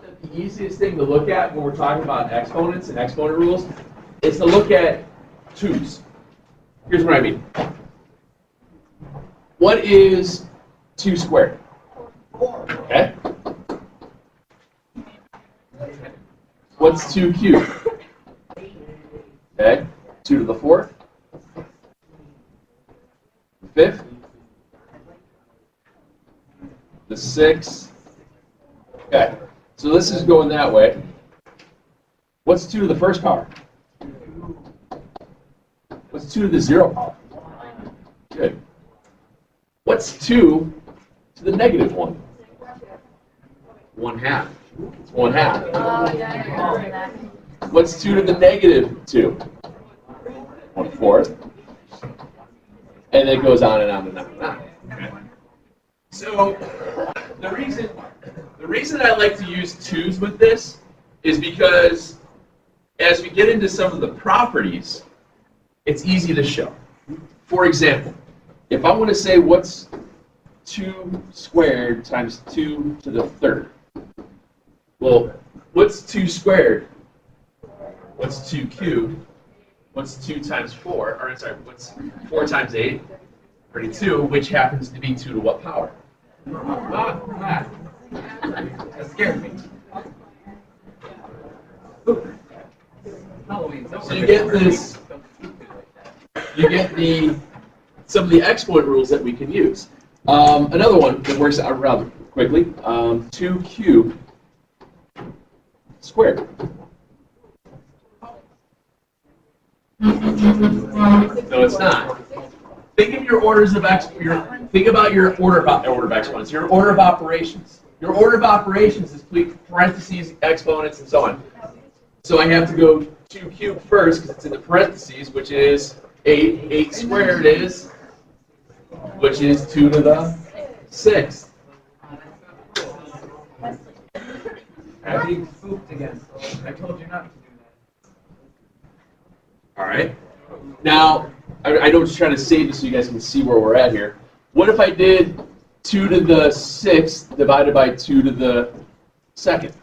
that the easiest thing to look at when we're talking about exponents and exponent rules is to look at 2's. Here's what I mean. What is 2 squared? 4. Okay. What's 2 cubed? Okay. 2 to the 4th. 5th. The 6th. Okay. So this is going that way. What's 2 to the first power? What's 2 to the 0 power? Good. What's 2 to the negative 1? 1/2. It's 1/2. Oh, yeah, I remember that. What's 2 to the negative 2? 1/4. And it goes on and on and on and on. Okay. So the reason I like to use 2's with this is because as we get into some of the properties, it's easy to show. For example, if I want to say what's 2 squared times 2 to the 3rd? Well, what's 2 squared? What's 2 cubed? What's 2 times 4? Or sorry, what's 4 times 8? 32, which happens to be 2 to what power? That scared me. Halloween's over. So you get this. You get some of the exponent rules that we can use. Another one that works out rather quickly. 2 cubed squared. No, it's not. Think of your orders of think about your order of exponents. Your order of operations. Your order of operations is parentheses, exponents, and so on. So I have to go 2 cubed first because it's in the parentheses, which is 8. 8 squared is, which is 2 to the 6th. I'm being spooked again. I told you not to do that. All right. Now, I know I'm just trying to save this so you guys can see where we're at here. What if I did 2 to the 6th divided by 2 to the 2nd?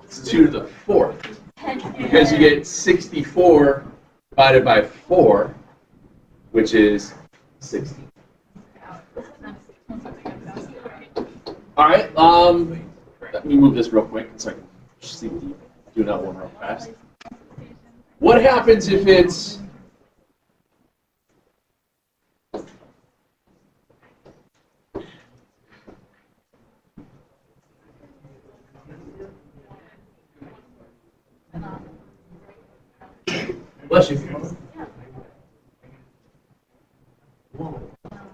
It's 2 to the 4th. Because you get 64 divided by 4, which is 60. All right, let me move this real quick so I can see do another one real fast. What happens if it's bless you.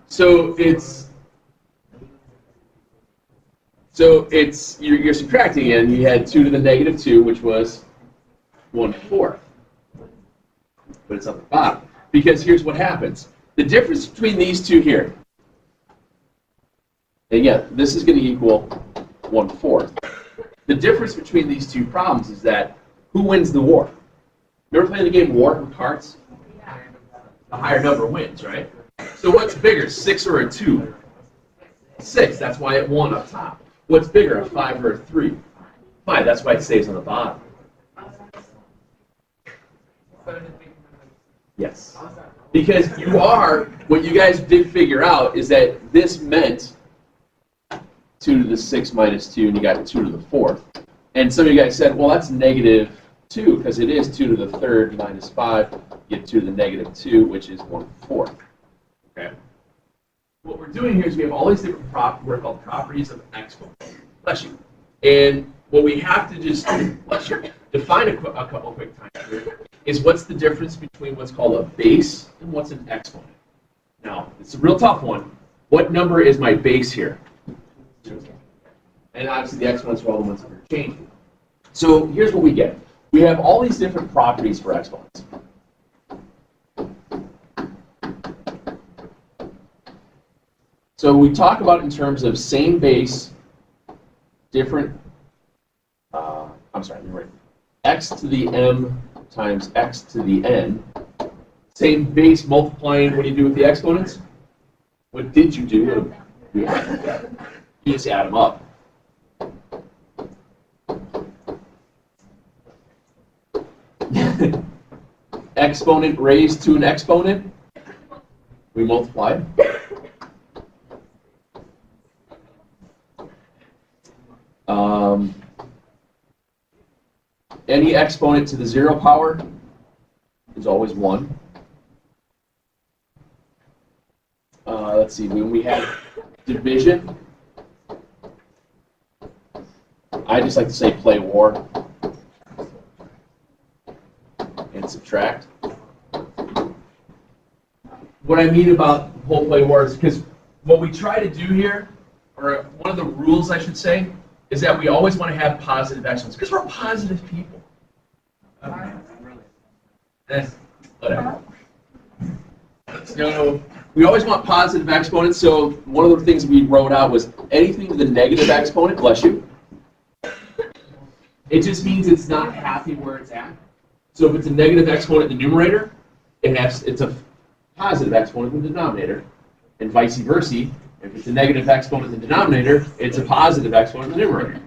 So you're subtracting and you had 2 to the negative 2, which was 1/4. But it's on the bottom. Because here's what happens. The difference between these two here, and yeah, this is going to equal 1/4. The difference between these two problems is that who wins the war? You ever play the game War with cards? The higher number wins, right? So what's bigger, 6 or a 2? 6, that's why it won up top. What's bigger, a 5 or a 3? 5, that's why it stays on the bottom. Yes. Because what you guys did figure out is that this meant 2 to the 6 minus 2, and you got 2 to the 4th. And some of you guys said, well, that's negative 2, because it is 2 to the 3rd minus 5. You get 2 to the negative 2, which is 1/4. Okay? What we're doing here is we have all these different what are called properties of exponents. Bless you. And what we have to just define a couple quick times here is what's the difference between what's called a base and what's an exponent. Now, it's a real tough one. What number is my base here? 2. And obviously the exponents are all the ones that are changing. So here's what we get. We have all these different properties for exponents. So we talk about it in terms of same base, different, x to the m times x to the n Same base multiplying. What do you do with the exponents? What did you do? You just add them up. Exponent raised to an exponent. We multiply. Any exponent to the 0 power is always 1. Let's see, when we have division, I just like to say play war and subtract. What I mean about whole play war is because what we try to do here, or one of the rules I should say, is that we always want to have positive exponents because we're positive people. Whatever. So we always want positive exponents. So one of the things we wrote out was anything with a negative exponent, bless you. It just means it's not happy where it's at. So if it's a negative exponent in the numerator, it's a positive exponent in the denominator, and vice versa. If it's a negative exponent in the denominator, it's a positive exponent in the numerator.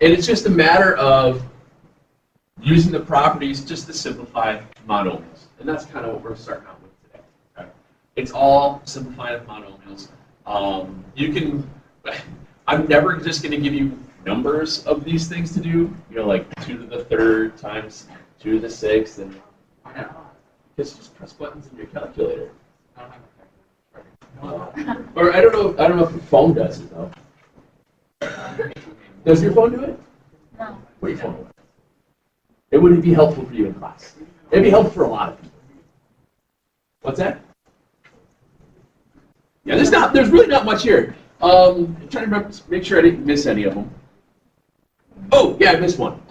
And it's just a matter of using the properties just to simplify monomials. And that's kind of what we're starting out with today. Okay? It's all simplified monomials. I'm never just going to give you numbers of these things to do, like 2 to the 3rd times 2 to the 6th, and just press buttons in your calculator. Or I don't know if your phone does it though. Does your phone do it? No. What your phone do? It wouldn't be helpful for you in class. It'd be helpful for a lot of people. What's that? Yeah, there's really not much here. I'm trying to remember, make sure I didn't miss any of them. Oh, yeah, I missed one.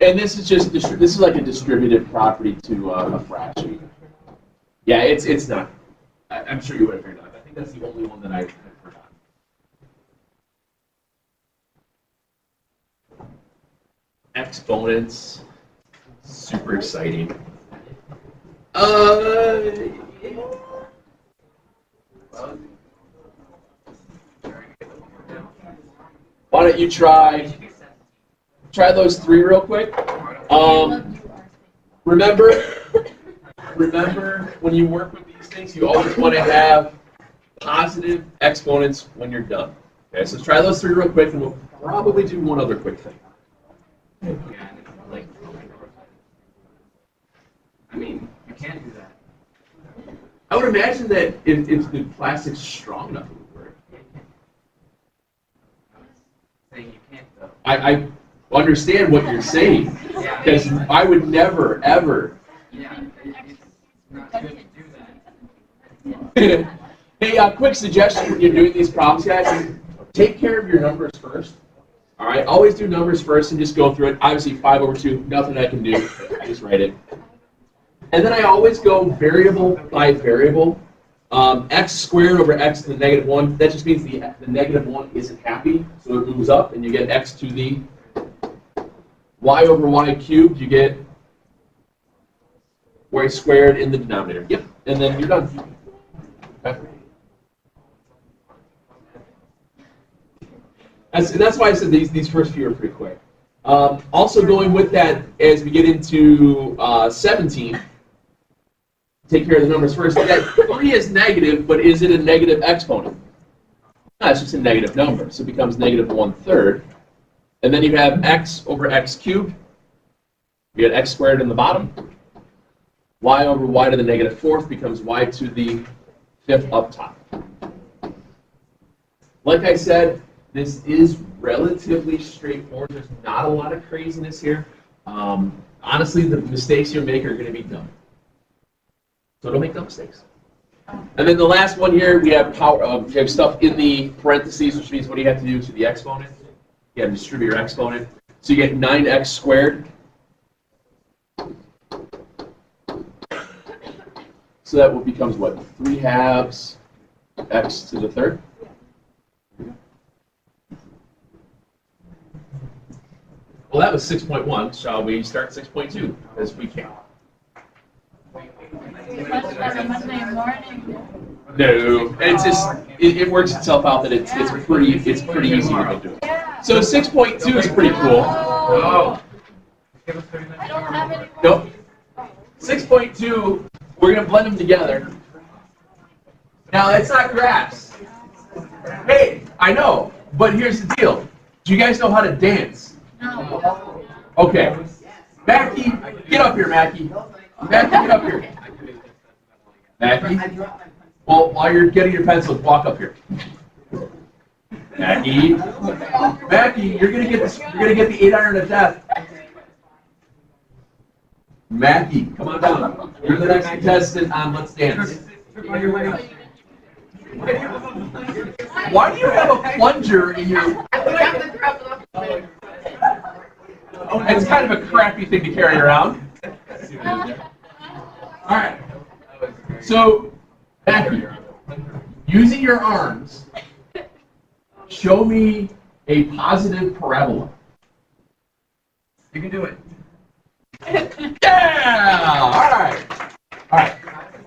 And this is like a distributive property to a fraction. Yeah, it's not. I'm sure you would have figured out. I think that's the only one that I forgot. Exponents, super exciting. Why don't you try those 3 real quick? Remember when you work with these things, you always want to have positive exponents when you're done. Okay, so try those 3 real quick, and we'll probably do one other quick thing. I mean, you can't do that. I would imagine that if the plastic's strong enough, it would work. Saying you can't though. I understand what you're saying, because I would never, ever. Yeah, it's not good to do that. Hey, quick suggestion when you're doing these problems, guys, take care of your numbers first. All right, always do numbers first and just go through it. Obviously, 5 over 2, nothing I can do. I just write it. And then I always go variable by variable. X squared over x to the -1, that just means the -1 isn't happy, so it moves up, and you get x to the y over y cubed, you get y squared in the denominator. Yep, and then you're done. Okay. That's why I said these first few are pretty quick. Also going with that, as we get into 17, take care of the numbers first. That 3 is negative, but is it a negative exponent? No, it's just a negative number, so it becomes -1/3. And then you have x over x cubed. You get x squared in the bottom. Y over y to the -4th becomes y to the 5th up top. Like I said, this is relatively straightforward. There's not a lot of craziness here. Honestly, the mistakes you make are going to be dumb. So don't make dumb mistakes. And then the last one here, we have power. We have stuff in the parentheses, which means what do you have to do to the exponent? You have to distribute your exponent. So you get 9x squared. So that becomes what? 3 halves x to the third. Well, that was 6.1. Shall we start 6.2? As we can. Much better Monday morning. No, it's just it works itself out that it's pretty easy to do. So 6.2 is pretty cool. Oh. I don't have any. Nope. 6.2, we're gonna blend them together. Now that's not graphs. Hey, I know, but here's the deal. Do you guys know how to dance? No. Okay. Mackie, get up here, Mackie. Mackie, get up here. Mackie. Well, while you're getting your pencil, walk up here. Mackie. Mackie, you're gonna get the 8 iron of death. Mackie, come on down. You're the next contestant on Let's Dance. Why do you have a plunger in your... It's kind of a crappy thing to carry around. All right. So, Mackie, using your arms, show me a positive parabola. You can do it. Yeah! All right. All right.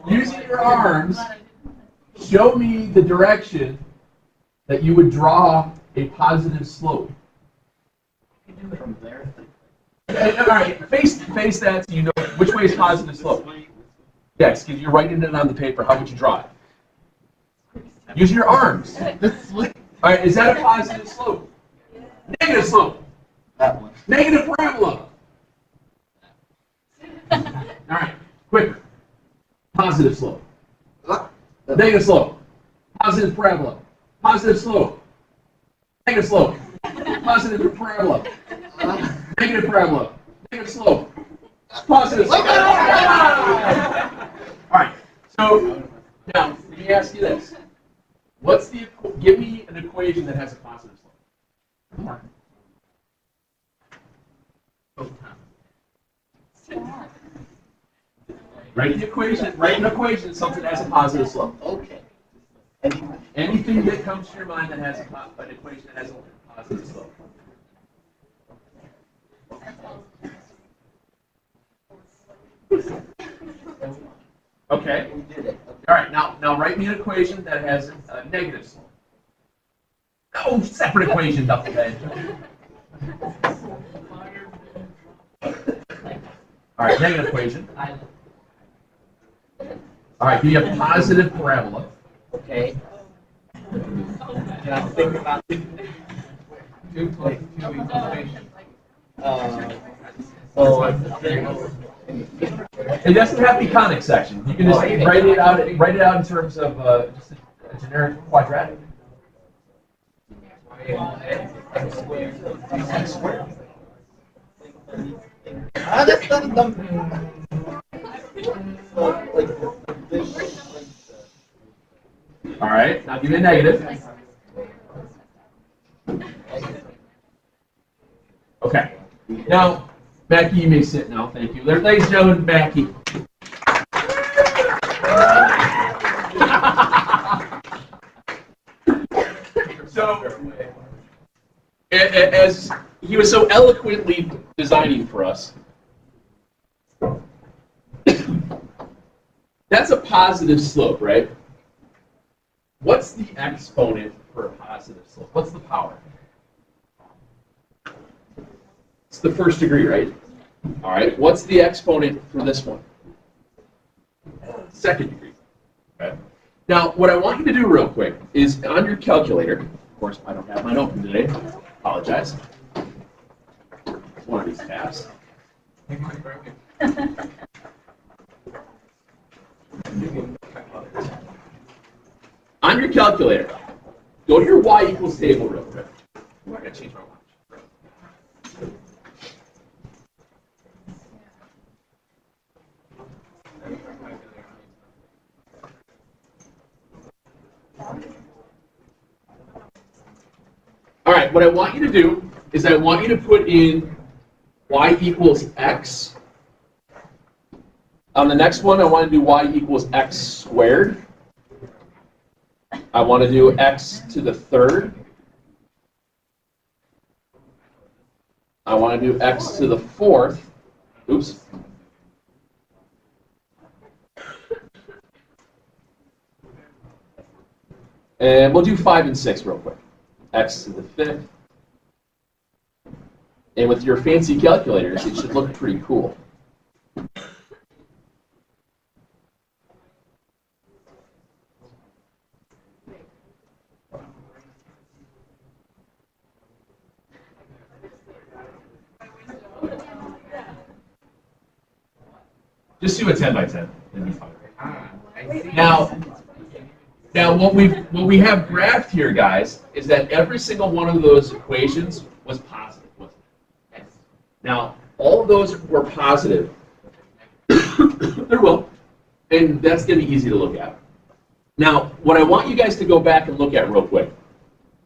Using your arms, show me the direction that you would draw a positive slope. From there. All right. Face that so you know which way is positive slope. Yes, because you're writing it on the paper. How would you draw it? Use your arms. All right. Is that a positive slope? Negative slope. That one. Negative parabola. All right, quicker. Positive slope. Negative slope. Positive parabola. Positive slope. Negative slope. Positive parabola. Negative parabola. Negative slope. Positive slope. All right. So now let me ask you this: give me an equation that has a positive slope? Write the equation. Write an equation something that has a positive slope. Okay. Anything that comes to your mind that has an equation that has a positive slope. Okay. We did it. All right. Now write me an equation that has a negative slope. No separate equation, knucklehead. All right. Negative equation. All right. Give me a positive parabola. Okay. Can I think about it? 2 plus 2 equals 8. It doesn't have to be conic section. You can just write it out in terms of just a generic quadratic. That's not a dumb. All right. Now give me a negative. Okay. Now, Mackie, you may sit now. Thank you. Ladies and gentlemen, Mackie. So, as he was so eloquently designing for us, that's a positive slope, right? What's the exponent for a positive slope? What's the power? It's the first degree, right? All right. What's the exponent for this one? Second degree. Okay. Now, what I want you to do real quick is on your calculator. Of course, I don't have mine open today. Apologize. It's one of these tabs. On your calculator, go to your y equals table real quick. I'm going to change my watch. what I want you to do is I want you to put in y equals x. On the next one, I want to do y equals x squared. I want to do x to the third. I want to do x to the fourth. Oops. And we'll do 5 and 6 real quick. X to the fifth. And with your fancy calculators, it should look pretty cool. Just do a 10 by 10. It'll be fine. Now what we have graphed here, guys, is that every single one of those equations was positive, wasn't it? Yes. Now, all of those were positive. There will. And that's going to be easy to look at. Now, what I want you guys to go back and look at real quick.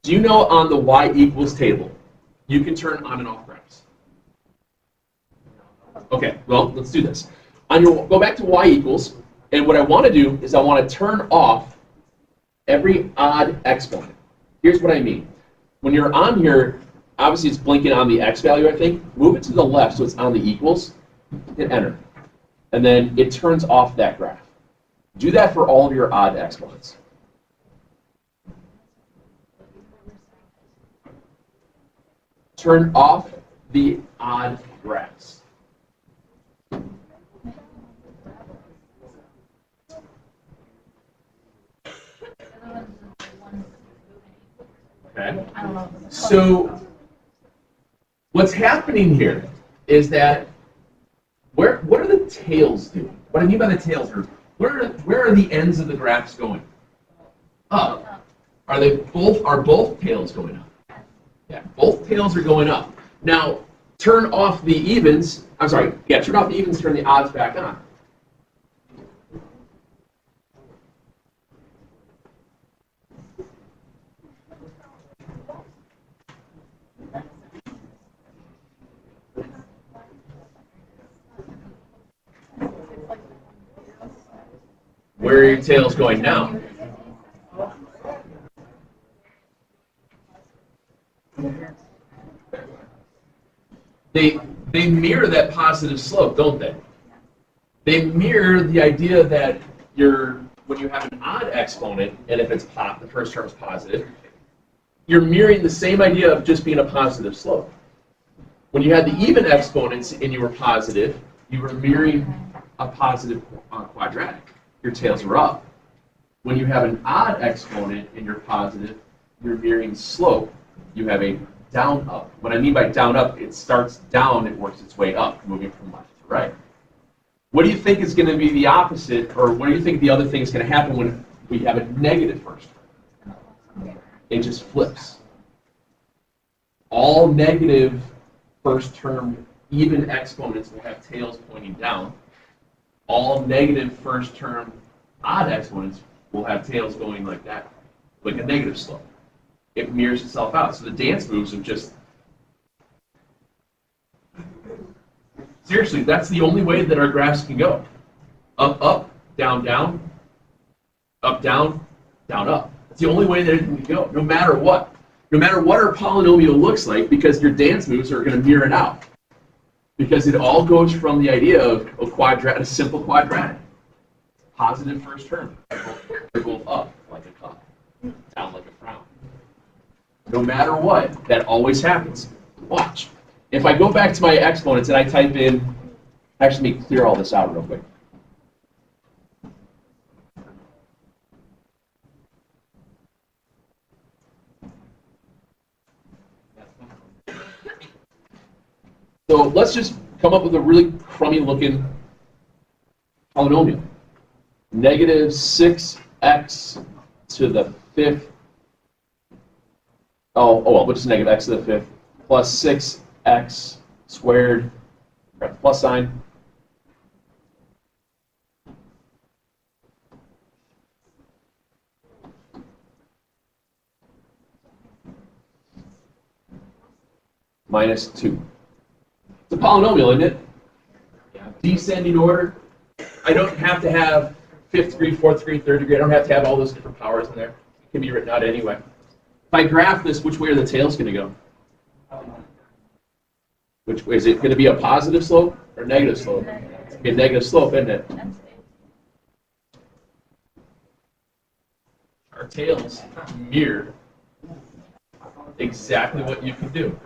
Do you know on the y equals table, you can turn on and off graphs? Okay, well, let's do this. Go back to y equals, and what I want to do is I want to turn off every odd exponent. Here's what I mean. When you're on here, obviously it's blinking on the x value, I think. Move it to the left so it's on the equals. Hit enter. And then it turns off that graph. Do that for all of your odd exponents. Turn off the odd graphs. Okay. So what's happening here is that what are the tails doing? What I mean by the tails are where are the ends of the graphs going? Up. Are both tails going up? Yeah, both tails are going up. Now turn off the evens. I'm sorry. Yeah, turn off the evens. Turn the odds back on. Where are your tails going now? They mirror that positive slope, don't they? They mirror the idea that when you have an odd exponent, and if it's the first term is positive, you're mirroring the same idea of just being a positive slope. When you had the even exponents and you were positive, you were mirroring a positive quadratic. Your tails are up. When you have an odd exponent and you're positive, you're mirroring slope. You have a down up. What I mean by down up, it starts down, it works its way up, moving from left to right. What do you think is going to be the opposite, or what do you think the other thing is going to happen when we have a negative first term? It just flips. All negative first term even exponents will have tails pointing down. All negative first term odd exponents will have tails going like that, like a negative slope. It mirrors itself out. So the dance moves are just... Seriously, that's the only way that our graphs can go. Up, up, down, down, up, down, down, up. It's the only way that it can go, no matter what. No matter what our polynomial looks like, because your dance moves are going to mirror it out. Because it all goes from the idea of a simple quadratic. Positive first term. They're both up like a cup, down like a frown. No matter what, that always happens. Watch. If I go back to my exponents and I type in, actually let me clear all this out real quick. So let's just come up with a really crummy looking polynomial. Negative 6x to the fifth. Oh well, which is negative x to the fifth plus 6x squared, got the plus sign. minus 2. It's a polynomial, isn't it? Yeah. Descending order. I don't have to have 5th degree, 4th degree, 3rd degree. I don't have to have all those different powers in there. It can be written out anyway. If I graph this, which way are the tails going to go? Which way? Is it going to be a positive slope or negative slope? It's going to be a negative slope, isn't it? Our tails mirror exactly what you can do.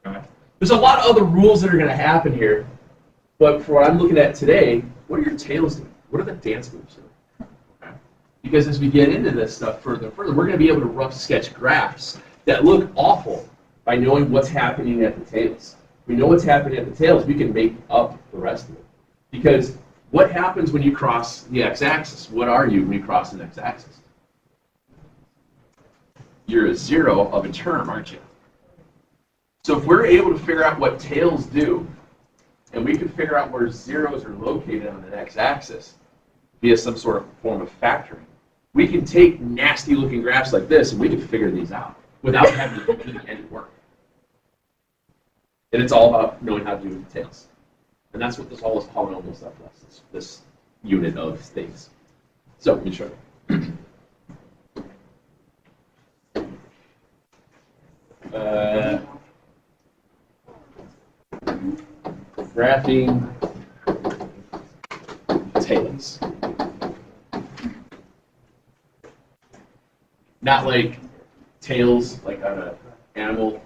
Okay. There's a lot of other rules that are going to happen here, but for what I'm looking at today, what are your tails doing? What are the dance moves doing? Okay. Because as we get into this stuff further, we're going to be able to rough sketch graphs that look awful by knowing what's happening at the tails. If we know what's happening at the tails, we can make up the rest of it. Because what happens when you cross the x-axis? What are you when you cross an x-axis? You're a 0 of a term, aren't you? So if we're able to figure out what tails do, and we can figure out where zeros are located on the x-axis via some sort of form of factoring, we can take nasty-looking graphs like this, and we can figure these out without having to do any work. And it's all about knowing how to do the tails. And that's what all this polynomial stuff does, this unit of things. So let me show you. Graphing tails. Not like tails like on an animal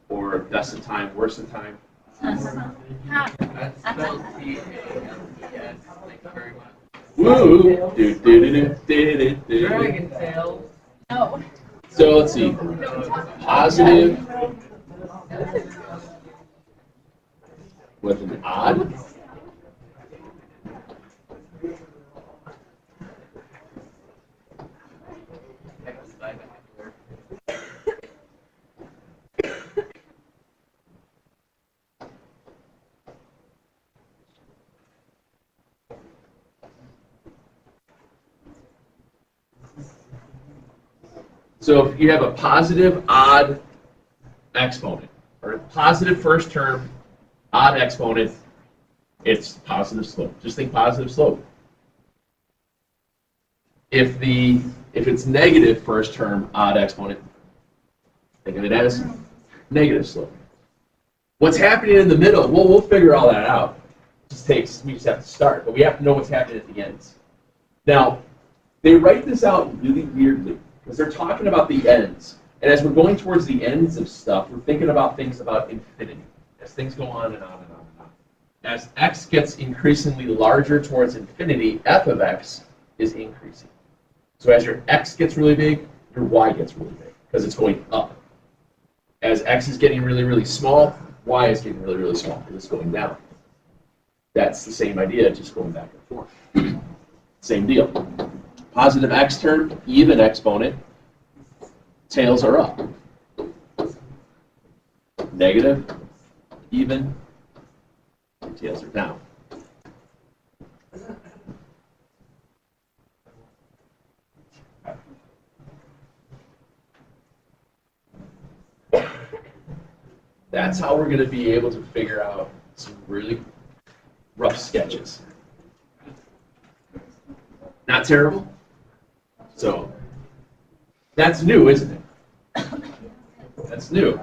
or best of time, worst of time. That's spelled T-A-L-E-S. Thank you very much. Woo! Dragon tails. No. So let's see. Positive with an odd. So if you have a positive odd exponent, or a positive first term, odd exponent, it's positive slope. Just think positive slope. If it's negative first term, odd exponent, think of it as negative slope. What's happening in the middle? Well, we'll figure all that out. We just have to start, but we have to know what's happening at the ends. Now, they write this out really weirdly, because they're talking about the ends. And as we're going towards the ends of stuff, we're thinking about things about infinity, as things go on and on and on and on. As x gets increasingly larger towards infinity, f of x is increasing. So as your x gets really big, your y gets really big, because it's going up. As x is getting really, really small, y is getting really, really small, because it's going down. That's the same idea, just going back and forth. Same deal. Positive x term, even exponent, tails are up. Negative, even, tails are down. That's how we're going to be able to figure out some really rough sketches. Not terrible? So, that's new, isn't it? That's new.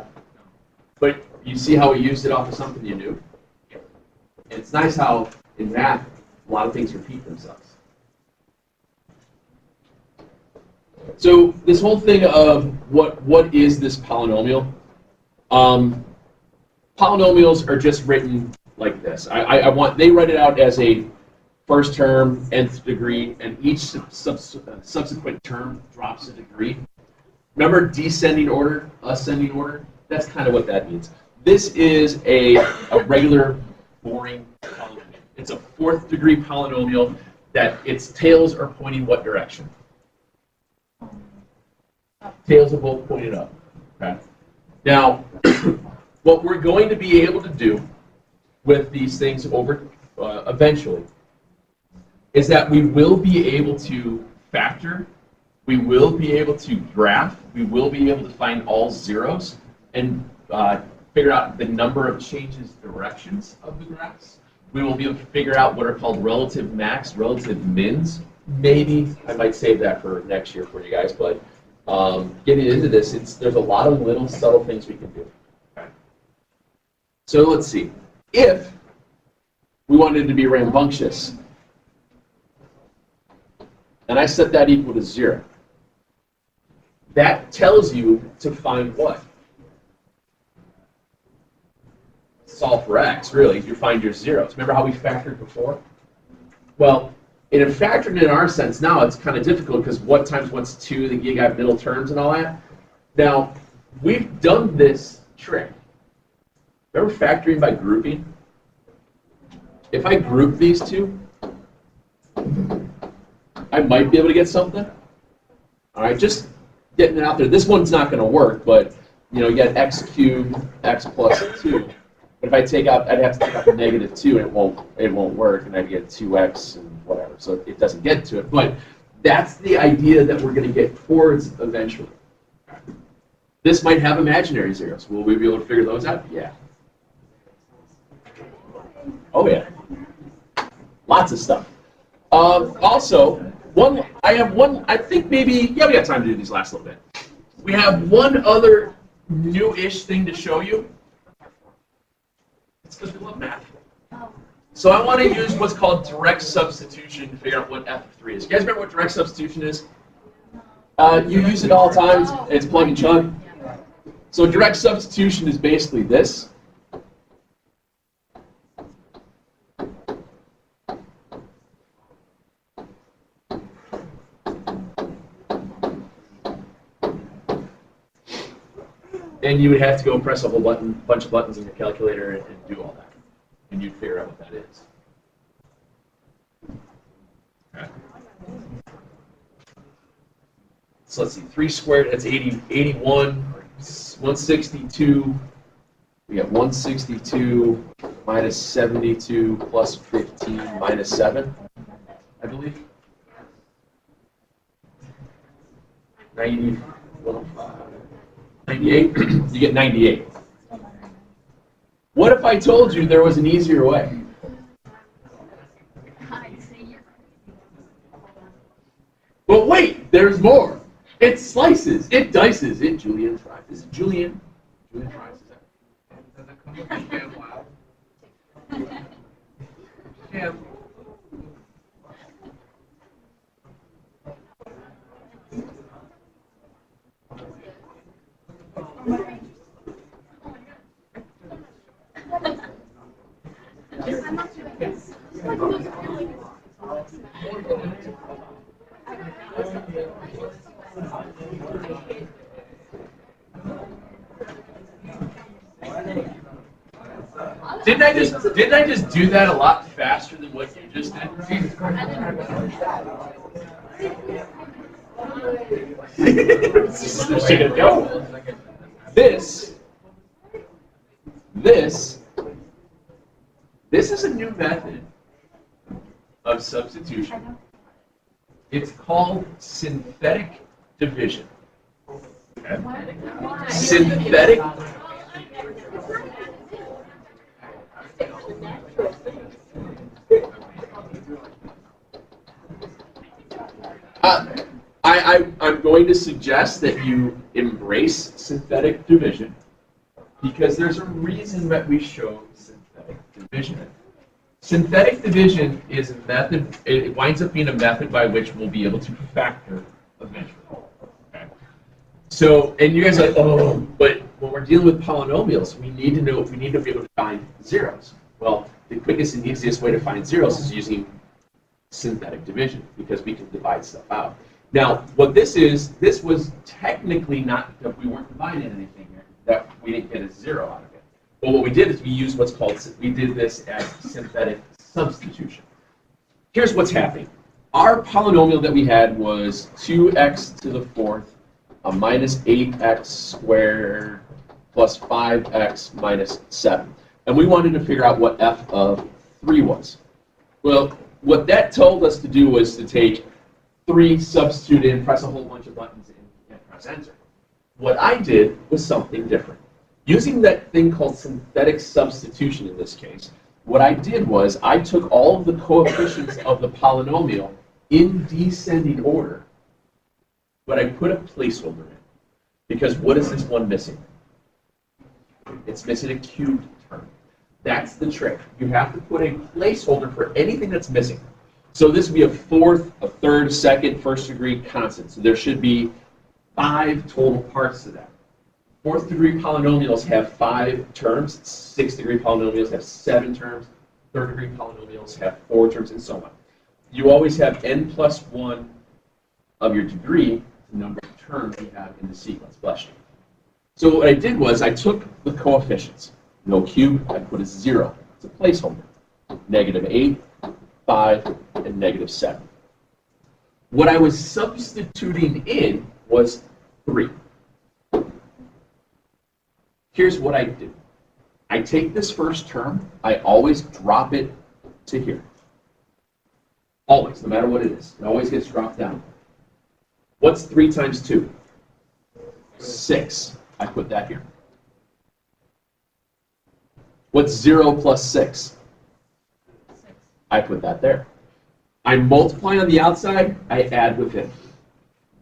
But you see how we used it off of something you knew? And it's nice how, in math, a lot of things repeat themselves. So, this whole thing of what is this polynomial? Polynomials are just written like this. They write it out as a first term, nth degree, and each subsequent term drops a degree. Remember descending order, ascending order? That's kind of what that means. This is a regular, boring polynomial. It's a 4th degree polynomial that its tails are pointing what direction? Tails are both pointed up. Okay. Now, what we're going to be able to do with these things eventually is that we will be able to factor, we will be able to graph, we will be able to find all zeros, and figure out the number of changes directions of the graphs. We will be able to figure out what are called relative max, relative mins. Maybe I might save that for next year for you guys, but getting into this, there's a lot of little subtle things we can do. Okay. So let's see. If we wanted to be rambunctious, and I set that equal to 0, that tells you to find what? Solve for x, really, you find your zeros. Remember how we factored before? Well, in a factored in our sense now, it's kind of difficult because what times what's 2, then you got middle terms and all that. Now, we've done this trick. Remember factoring by grouping? If I group these two, I might be able to get something. All right, just getting it out there. This one's not going to work, but you get x cubed, x plus 2. But if I take out, I'd have to take out the -2, and it won't work, and I'd get 2x and whatever. So it doesn't get to it. But that's the idea that we're going to get towards eventually. This might have imaginary zeros. Will we be able to figure those out? Yeah. Oh yeah. Lots of stuff. Also, I think maybe, we got time to do these last little bit. We have one other new-ish thing to show you. It's because we love math. So I want to use what's called direct substitution to figure out what f of 3 is. You guys remember what direct substitution is? You use it all the time. It's plug and chug. So direct substitution is basically this. And you would have to go press a whole bunch of buttons in your calculator and do all that. And you'd figure out what that is. Okay. So let's see, 3 squared, that's 81, 162. We got 162 minus 72 plus 15 minus 7, I believe. 90, 98, you get 98. What if I told you there was an easier way? But wait, there's more. It slices, it dices, it Julian tries. Is it Julian? Julian tries, is that? Does it come with a sham wow? Sham. Didn't I just do that a lot faster than what you just did? Just gonna go. This is a new method of substitution. It's called synthetic division. Okay. Synthetic. I'm going to suggest that you embrace synthetic division because there's a reason that we show synthetic division. Synthetic division is a method, it winds up being a method by which we'll be able to factor eventually. Okay. So, and you guys are like, oh, but when we're dealing with polynomials, we need to be able to find zeros. Well, the quickest and easiest way to find zeros is using synthetic division because we can divide stuff out. Now, what this was technically not that we weren't dividing anything here, that we didn't get a zero out of it. But what we did is we used we did this as synthetic substitution. Here's what's happening. Our polynomial that we had was 2x to the 4th minus 8x squared plus 5x minus 7. And we wanted to figure out what f of 3 was. Well, what that told us to do was to take 3, substitute in, press a whole bunch of buttons, and press enter. What I did was something different. Using that thing called synthetic substitution in this case, what I did was I took all of the coefficients of the polynomial in descending order, but I put a placeholder in. Because what is this one missing? It's missing a cubed term. That's the trick. You have to put a placeholder for anything that's missing. So this would be a fourth, a third, second, first degree constant. So there should be 5 total parts to that. Fourth degree polynomials have 5 terms. Sixth degree polynomials have 7 terms. Third degree polynomials have 4 terms, and so on. You always have n plus 1 of your degree, the number of terms you have in the sequence. Bless you. So what I did was I took the coefficients. No cube, I put a 0. It's a placeholder. -8, 5, and -7. What I was substituting in was 3. Here's what I do. I take this first term, I always drop it to here. Always, no matter what it is. It always gets dropped down. What's 3 times 2? 6. I put that here. What's 0 plus 6? I put that there. I multiply on the outside, I add within.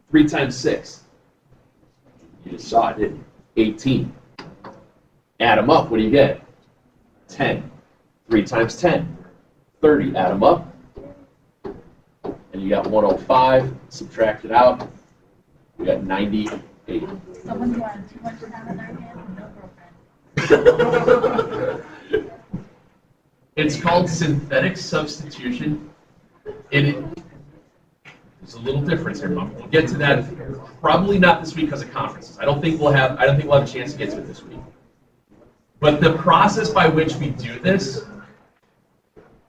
3 times 6. You just saw it, didn't you? 18. Add them up, what do you get? 10. 3 times 10. 30. Add them up. And you got 105. Subtract it out. You got 98. Someone's got too much time in their hands and no girlfriend. It's called synthetic substitution. There's a little difference here, but we'll get to that probably not this week because of conferences. I don't think we'll have a chance to get to it this week. But the process by which we do this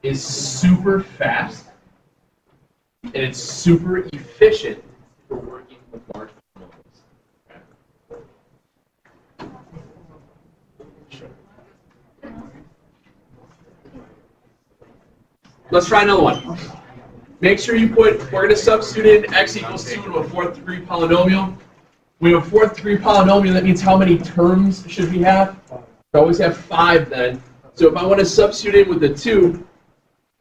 is super fast and it's super efficient for working with large polynomials. Sure. Let's try another one. Make sure we're going to substitute in x equals 2 into a 4th degree polynomial. We have a 4th degree polynomial, that means how many terms should we have? We always have 5 then. So if I want to substitute in with the 2,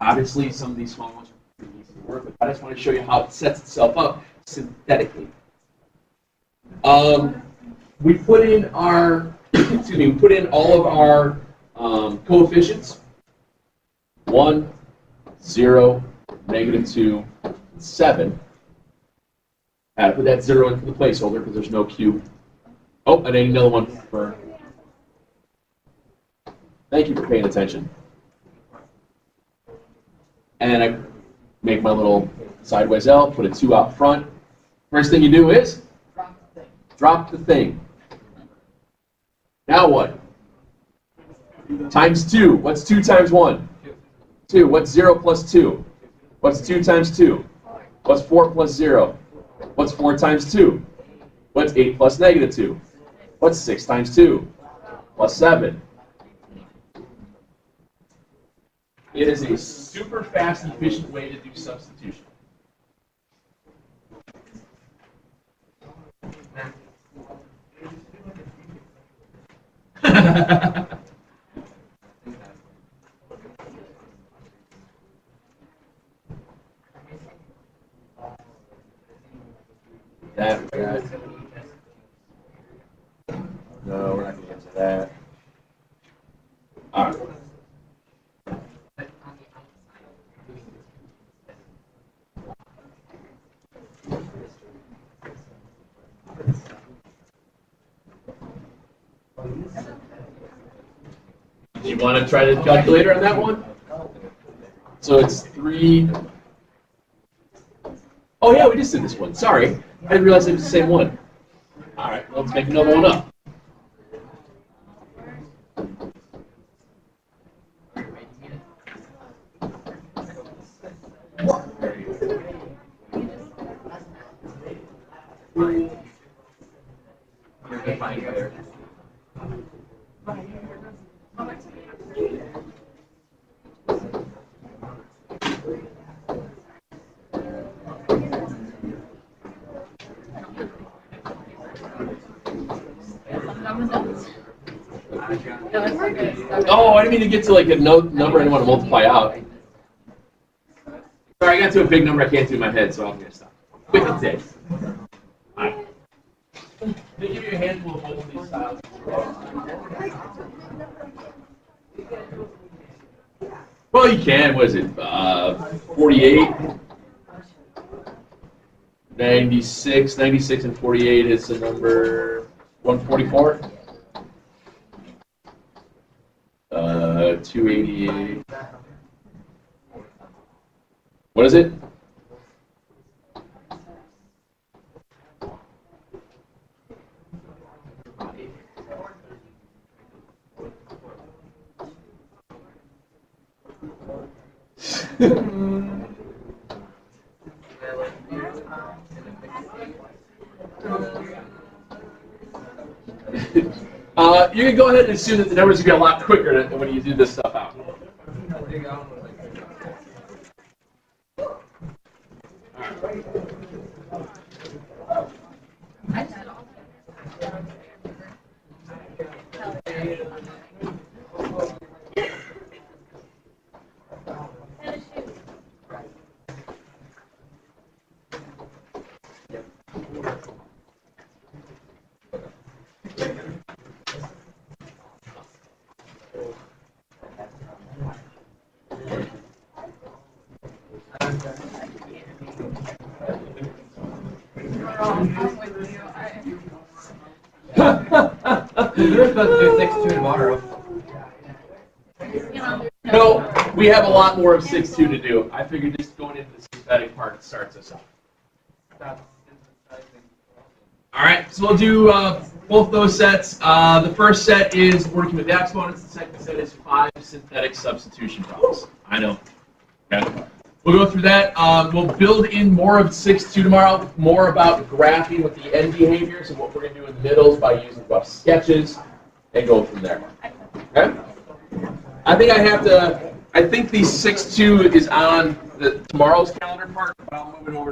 obviously some of these small ones are pretty easy to work with. I just want to show you how it sets itself up synthetically. We put in our, we put in all of our coefficients. 1, 0, -2, 7. I put that 0 in for the placeholder because there's no cube. Oh, I need another one for. Thank you for paying attention. And I make my little sideways L, put a 2 out front. First thing you do is drop the thing. Now what? Times 2. What's 2 times 1? 2. What's 0 plus 2? What's 2 times 2? What's 4 plus 0? What's 4 times 2? What's 8 plus -2? What's 6 times 2? Plus 7. It is a super fast, efficient way to do substitution. That guy. No, we're not going to get to that. All right. Do you want to try the calculator on that one? So it's 3. Oh yeah, we just did this one. Sorry, I didn't realize it was the same one. All right, well, let's make another one up. Oh, I didn't mean to get to like a number I didn't want to multiply out. Sorry, I got to a big number I can't do in my head, so I'm going to stop. With the day. Alright. They give you a handful of both of these styles. Well, you can. What is it? 48, 96, 96 and 48 is the number 144. 288. What is it? You can go ahead and assume that the numbers will be a lot quicker than when you do this stuff out. We're supposed to do 6-2 tomorrow. No, we have a lot more of 6-2 to do. I figured just going into the synthetic part starts us off. All right, so we'll do both those sets. The first set is working with the exponents. The second set is 5 synthetic substitution problems. I know. Okay. We'll go through that. We'll build in more of 6-2 tomorrow, more about graphing with the end behaviors and what we're going to do in the middles by using rough sketches and go from there. Okay? I think I think the 6-2 is on tomorrow's calendar part, but I'll move it over